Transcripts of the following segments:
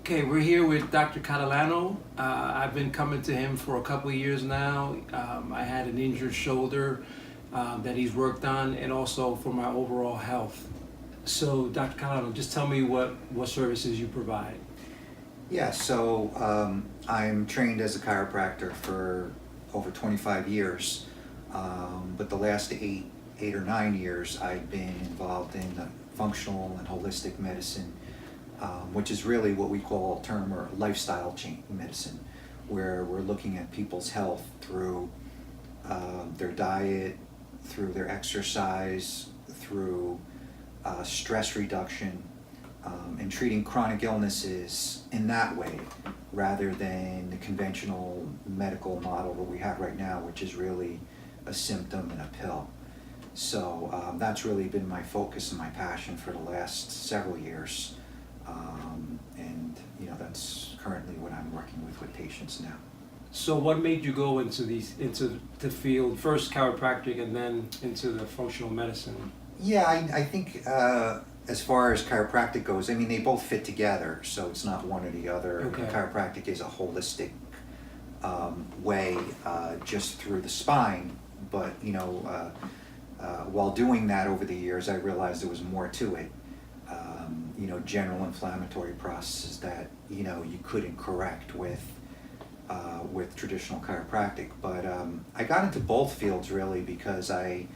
Okay, we're here with Dr. Catalano. I've been coming to him for a couple of years now. I had an injured shoulder that he's worked on, and also for my overall health. So, Dr. Catalano, just tell me what services you provide. Yeah, so I'm trained as a chiropractor for over 25 years, but the last eight or 9 years I've been involved in functional and holistic medicine, which is really what we call term or lifestyle change medicine, where we're looking at people's health through their diet, through their exercise, through stress reduction, and treating chronic illnesses in that way, rather than the conventional medical model that we have right now, which is really a symptom and a pill. So that's really been my focus and my passion for the last several years, and that's currently what I'm working with patients now. So, what made you go into the field, first chiropractic and then into the functional medicine? Yeah, I think as far as chiropractic goes, I mean, they both fit together, so it's not one or the other. Okay. Chiropractic is a holistic way just through the spine, but while doing that over the years, I realized there was more to it. General inflammatory processes that you couldn't correct with traditional chiropractic. But I got into both fields really because I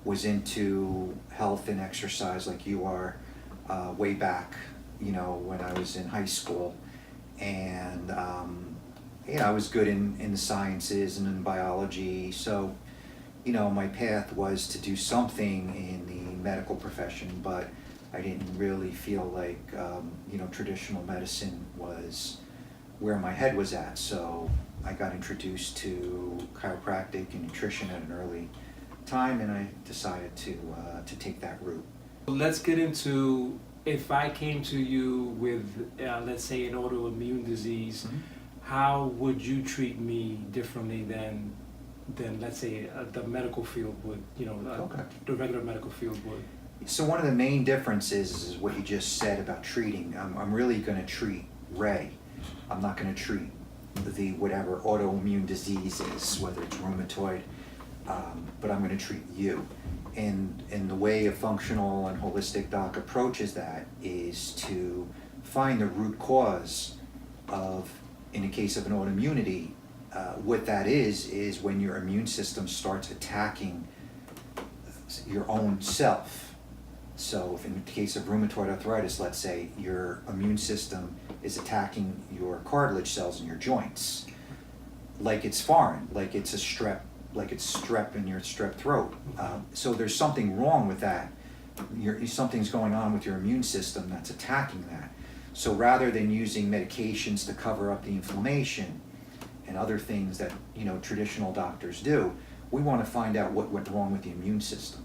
was into health and exercise like you are way back, when I was in high school, and I was good in the sciences and in biology. So, my path was to do something in the medical profession, but I didn't really feel like traditional medicine was where my head was at. So I got introduced to chiropractic and nutrition at an early time, and I decided to take that route. Let's get into, if I came to you with, let's say, an autoimmune disease, Mm-hmm. how would you treat me differently than let's say the medical field would, Okay. the regular medical field would? So one of the main differences is what you just said about treating. I'm really going to treat Ray. I'm not going to treat the whatever autoimmune disease is, whether it's rheumatoid, but I'm going to treat you. And the way a functional and holistic doc approaches that is to find the root cause of, in the case of an autoimmunity, what that is when your immune system starts attacking your own self. So if in the case of rheumatoid arthritis, let's say your immune system is attacking your cartilage cells in your joints, like it's foreign, like it's strep in your strep throat. So there's something wrong with that. Something's going on with your immune system that's attacking that. So rather than using medications to cover up the inflammation and other things that traditional doctors do, we want to find out what went wrong with the immune system.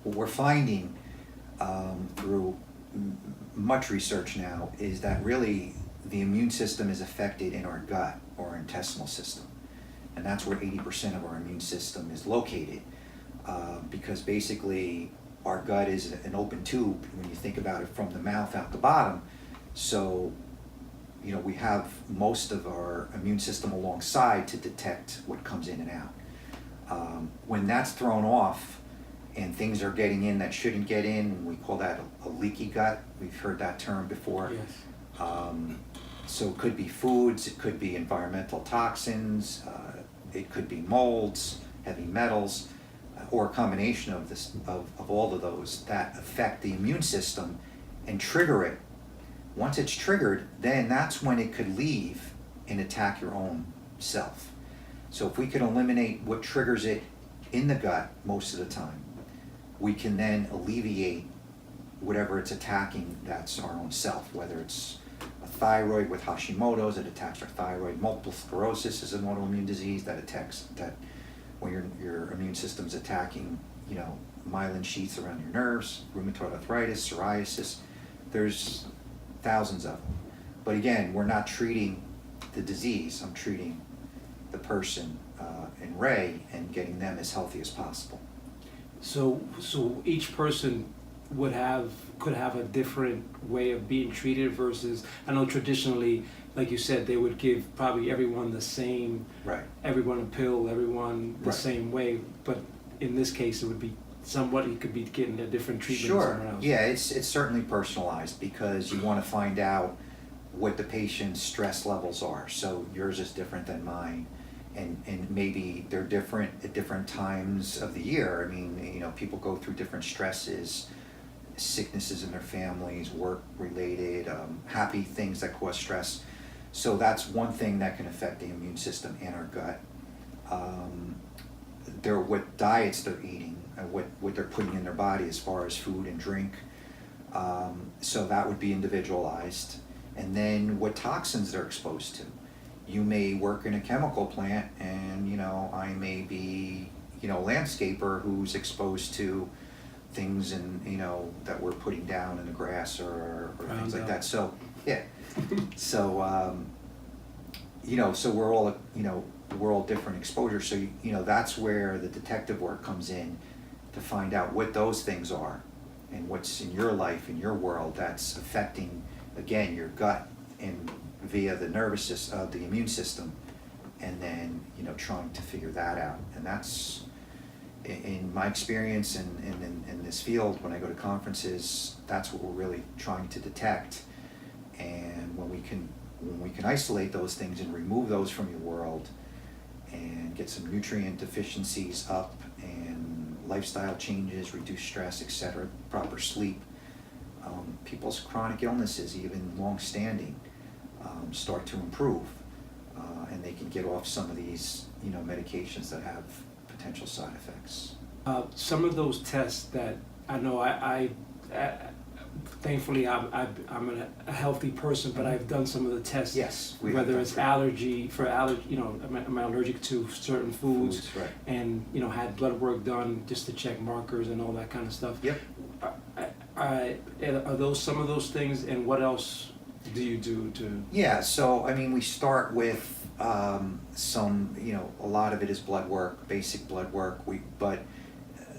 What we're finding through much research now is that really the immune system is affected in our gut or our intestinal system, and that's where 80% of our immune system is located, because basically our gut is an open tube when you think about it, from the mouth out the bottom. So we have most of our immune system alongside to detect what comes in and out. When that's thrown off and things are getting in that shouldn't get in, we call that a leaky gut. We've heard that term before. Yes. So it could be foods, it could be environmental toxins, it could be molds, heavy metals, or a combination of all of those that affect the immune system and trigger it. Once it's triggered, then that's when it could leave and attack your own self. So if we can eliminate what triggers it in the gut most of the time, we can then alleviate whatever it's attacking, that's our own self, whether it's a thyroid with Hashimoto's that attacks our thyroid. Multiple sclerosis is an autoimmune disease that attacks that when your immune system's attacking, myelin sheaths around your nerves. Rheumatoid arthritis, psoriasis, there's thousands of them. But again, we're not treating the disease. I'm treating the person in Ray and getting them as healthy as possible. So each person could have a different way of being treated versus, I know traditionally, like you said, they would give probably everyone the same, Right. everyone a pill, everyone the Right. same way, but in this case it would be somebody could be getting a different treatment than Sure. someone else. Yeah, it's certainly personalized because you want to find out what the patient's stress levels are. So yours is different than mine, and maybe they're different at different times of the year. I mean, people go through different stresses, sicknesses in their families, work-related, happy things that cause stress. So that's one thing that can affect the immune system and our gut. What diets they're eating, and what they're putting in their body as far as food and drink. So that would be individualized. And then what toxins they're exposed to. You may work in a chemical plant, and I may be a landscaper who's exposed to things that we're putting down in the grass or things like that. So yeah, so so we're all different exposures. So that's where the detective work comes in, to find out what those things are and what's in your life, in your world, that's affecting, again, your gut and via the nervous system, the immune system, and then trying to figure that out. And that's, in my experience and in this field, when I go to conferences, that's what we're really trying to detect. And when we can isolate those things and remove those from your world, and get some nutrient deficiencies up, and lifestyle changes, reduce stress, etc., proper sleep, people's chronic illnesses, even long-standing, start to improve, and they can get off some of these medications that have potential side effects. Some of those tests that I know, I thankfully I'm a healthy person, but I've done some of the tests. Yes, whether it's allergy, am I allergic to certain foods, right. and had blood work done just to check markers and all that kind of stuff. Yep. Are those some of those things, and what else do you do to? Yeah, so I mean, we start with some, a lot of it is blood work, basic blood work. But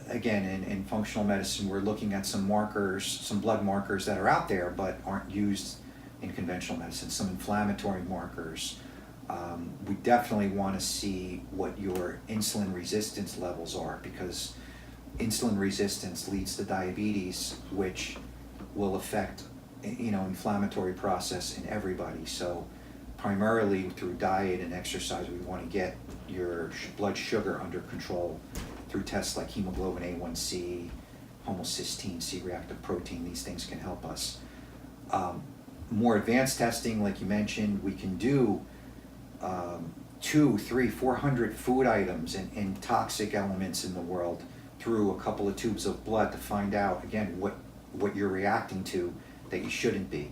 again, in functional medicine, we're looking at some markers, some blood markers that are out there but aren't used in conventional medicine, some inflammatory markers. We definitely want to see what your insulin resistance levels are, because insulin resistance leads to diabetes, which will affect inflammatory process in everybody. So primarily through diet and exercise, we want to get your blood sugar under control through tests like hemoglobin A1C, homocysteine, C-reactive protein. These things can help us. More advanced testing, like you mentioned, we can do 200, 300, 400 food items and toxic elements in the world through a couple of tubes of blood to find out, again, what you're reacting to that you shouldn't be.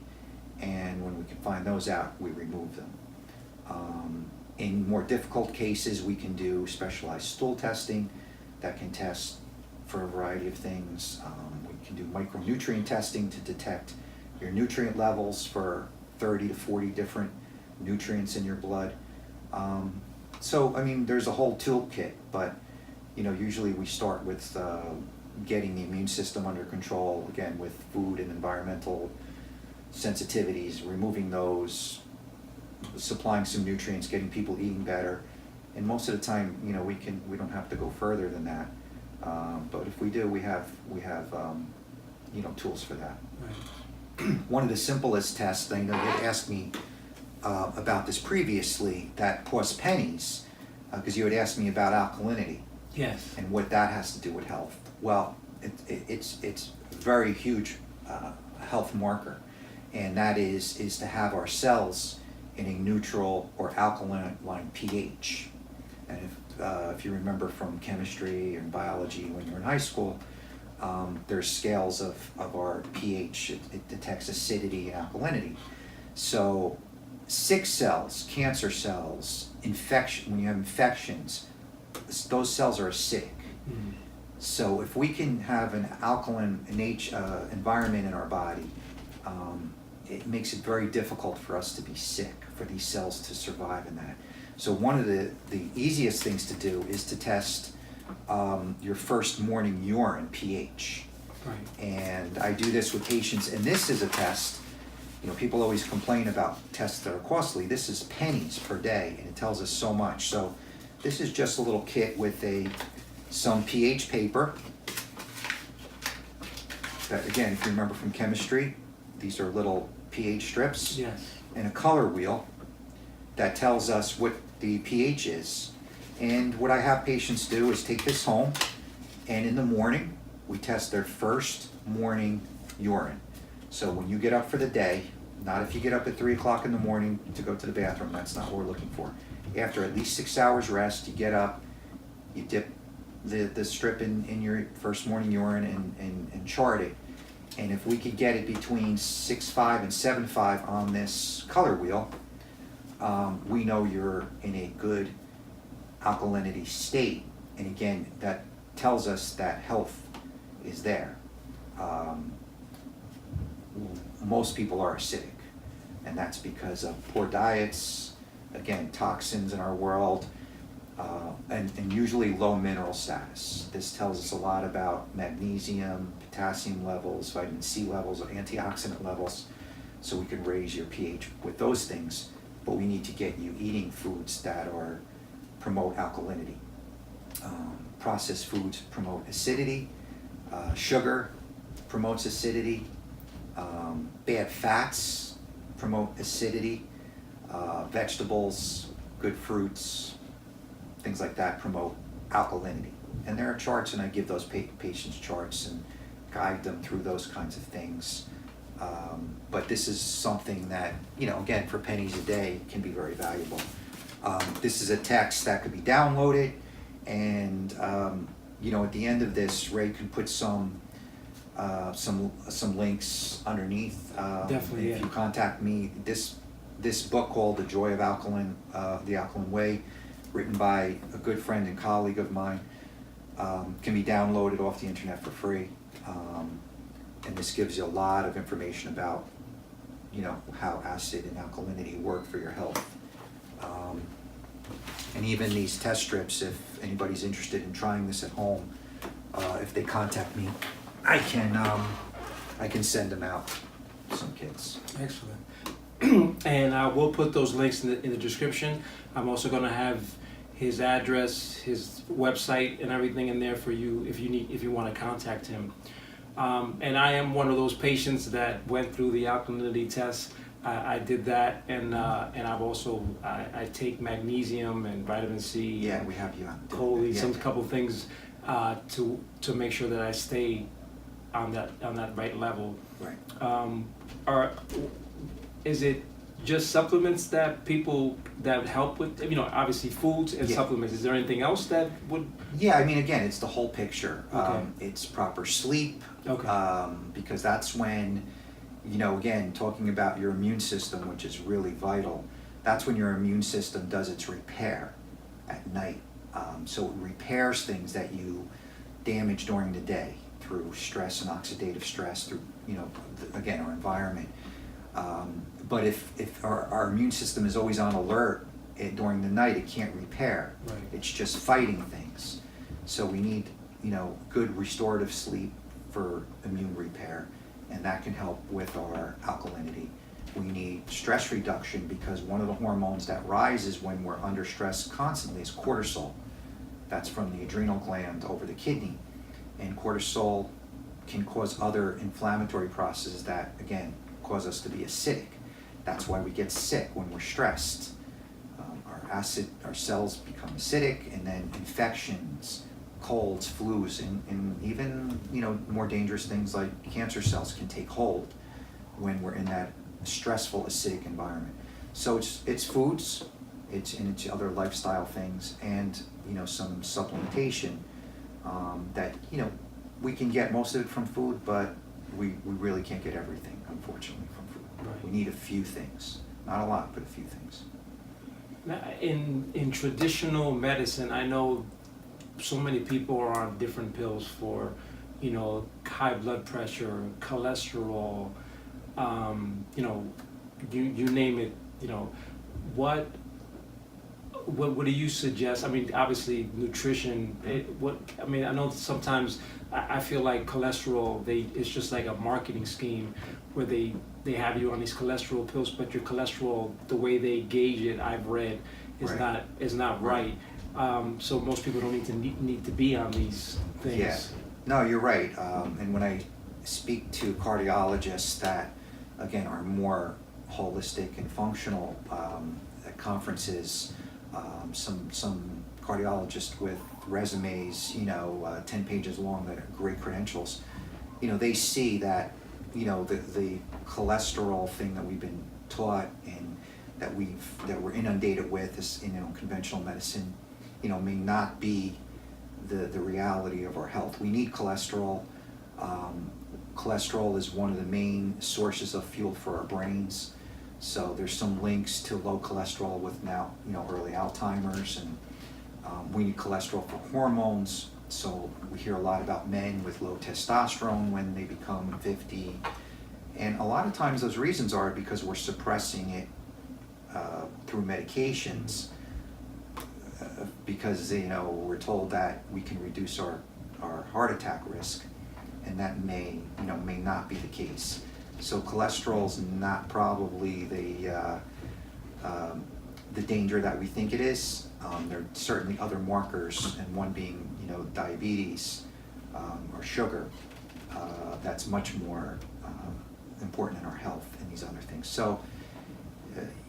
And when we can find those out, we remove them. In more difficult cases, we can do specialized stool testing that can test for a variety of things. We can do micronutrient testing to detect your nutrient levels for 30 to 40 different nutrients in your blood. So, I mean, there's a whole toolkit, but usually we start with getting the immune system under control, again, with food and environmental sensitivities, removing those, supplying some nutrients, getting people eating better. And most of the time, we don't have to go further than that. But if we do, we have tools for that. Right. One of the simplest tests, I know you asked me about this previously, that costs pennies, because you had asked me about alkalinity. Yes. And what that has to do with health. Well, it's a very huge health marker, and that is to have our cells in a neutral or alkaline pH. And if you remember from chemistry and biology when you're in high school, there's scales of our pH. It detects acidity and alkalinity. So sick cells, cancer cells, when you have infections, those cells are acidic. Mm-hmm. So if we can have an alkaline environment in our body, it makes it very difficult for us to be sick, for these cells to survive in that. So one of the easiest things to do is to test your first morning urine pH. Right. And I do this with patients, and this is a test. You know, people always complain about tests that are costly. This is pennies per day, and it tells us so much. So this is just a little kit with some pH paper. That, again, if you remember from chemistry, these are little pH strips. Yes. And a color wheel that tells us what the pH is. And what I have patients do is take this home, and in the morning, we test their first morning urine. So when you get up for the day, not if you get up at 3 o'clock in the morning to go to the bathroom, that's not what we're looking for. After at least 6 hours rest, you get up, you dip the strip in your first morning urine and chart it. And if we could get it between 6.5 and 7.5 on this color wheel, we know you're in a good alkalinity state. And again, that tells us that health is there. Most people are acidic, and that's because of poor diets, again, toxins in our world, and usually low mineral status. This tells us a lot about magnesium, potassium levels, vitamin C levels, or antioxidant levels, so we can raise your pH with those things, but we need to get you eating foods that promote alkalinity. Processed foods promote acidity, sugar promotes acidity, bad fats promote acidity, vegetables, good fruits, things like that promote alkalinity. And there are charts, and I give those patients charts and guide them through those kinds of things. But this is something that, you know, again, for pennies a day can be very valuable. This is a text that could be downloaded, and you know, at the end of this, Ray can put some links underneath. Definitely, if yeah. you contact me, this book called The Joy of Alkaline, the Alkaline Way, written by a good friend and colleague of mine, can be downloaded off the internet for free. And this gives you a lot of information about, you know, how acid and alkalinity work for your health. And even these test strips, if anybody's interested in trying this at home, if they contact me, I can send them out, some kits. Excellent. And I will put those links in the description. I'm also going to have his address, his website, and everything in there for you if you want to contact him. And I am one of those patients that went through the alkalinity test. I did that, and I've also I take magnesium and vitamin C. Yeah, we have you on. Choline, Yeah. some couple things to make sure that I stay on that right level. Right. Is it just supplements that help with, you know, obviously foods and Yeah. supplements? Is there anything else that would? Yeah, I mean, again, it's the whole picture. Okay. It's proper sleep. Okay. Because that's when, you know, again, talking about your immune system, which is really vital, that's when your immune system does its repair at night. So it repairs things that you damage during the day through stress and oxidative stress, through, you know, again, our environment. But if our immune system is always on alert during the night, it can't repair. Right. It's just fighting things. So we need, you know, good restorative sleep for immune repair, and that can help with our alkalinity. We need stress reduction because one of the hormones that rises when we're under stress constantly is cortisol. That's from the adrenal gland over the kidney. And cortisol can cause other inflammatory processes that, again, cause us to be acidic. That's why we get sick when we're stressed. Our cells become acidic, and then infections, colds, flus, and even, you know, more dangerous things like cancer cells can take hold when we're in that stressful acidic environment. So it's foods, it's other lifestyle things, and, you know, some supplementation that, you know, we can get most of it from food, but we really can't get everything, unfortunately, from food. Right. We need a few things, not a lot, but a few things. Now, in traditional medicine, I know so many people are on different pills for, you know, high blood pressure, cholesterol, you know, you name it. You know, what do you suggest? I mean, obviously nutrition. I mean, I know sometimes I feel like cholesterol, it's just like a marketing scheme where they have you on these cholesterol pills, but your cholesterol, the way they gauge it, I've read, is not right. So most people don't need to be on these things. Yeah, no, you're right. And when I speak to cardiologists that, again, are more holistic and functional at conferences, some cardiologists with resumes, 10 pages long that are great credentials, they see that, the cholesterol thing that we've been taught and that we're inundated with is, conventional medicine, may not be the reality of our health. We need cholesterol. Cholesterol is one of the main sources of fuel for our brains. So there's some links to low cholesterol with now, early Alzheimer's, and we need cholesterol for hormones. So we hear a lot about men with low testosterone when they become 50. And a lot of times those reasons are because we're suppressing it through medications because, we're told that we can reduce our heart attack risk, and that may not be the case. So cholesterol is not probably the danger that we think it is. There are certainly other markers, and one being, diabetes or sugar. That's much more important in our health and these other things. So,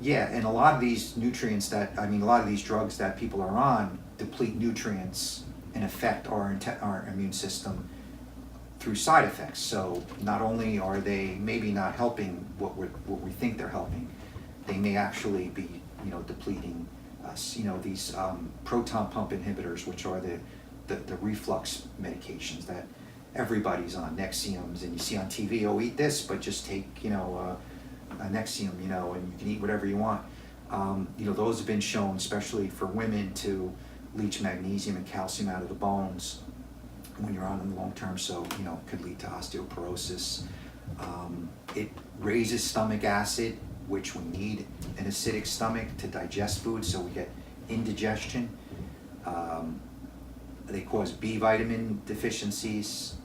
and a lot of these nutrients a lot of these drugs that people are on deplete nutrients and affect our immune system through side effects. So not only are they maybe not helping what we think they're helping, they may actually be, depleting us. These proton pump inhibitors, which are the reflux medications that everybody's on, Nexiums, and you see on TV, oh, eat this, but just take, a Nexium, and you can eat whatever you want. Those have been shown, especially for women, to leach magnesium and calcium out of the bones when you're on them long term, so it could lead to osteoporosis. It raises stomach acid, which we need an acidic stomach to digest food, so we get indigestion. They cause B vitamin deficiencies,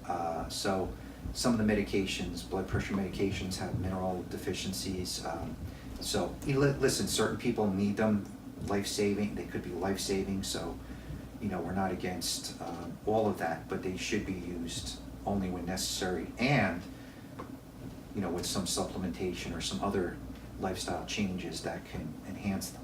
so some of the medications, blood pressure medications, have mineral deficiencies. So listen, certain people need them, life-saving, they could be life-saving, so we're not against all of that, but they should be used only when necessary, and with some supplementation or some other lifestyle changes that can enhance them.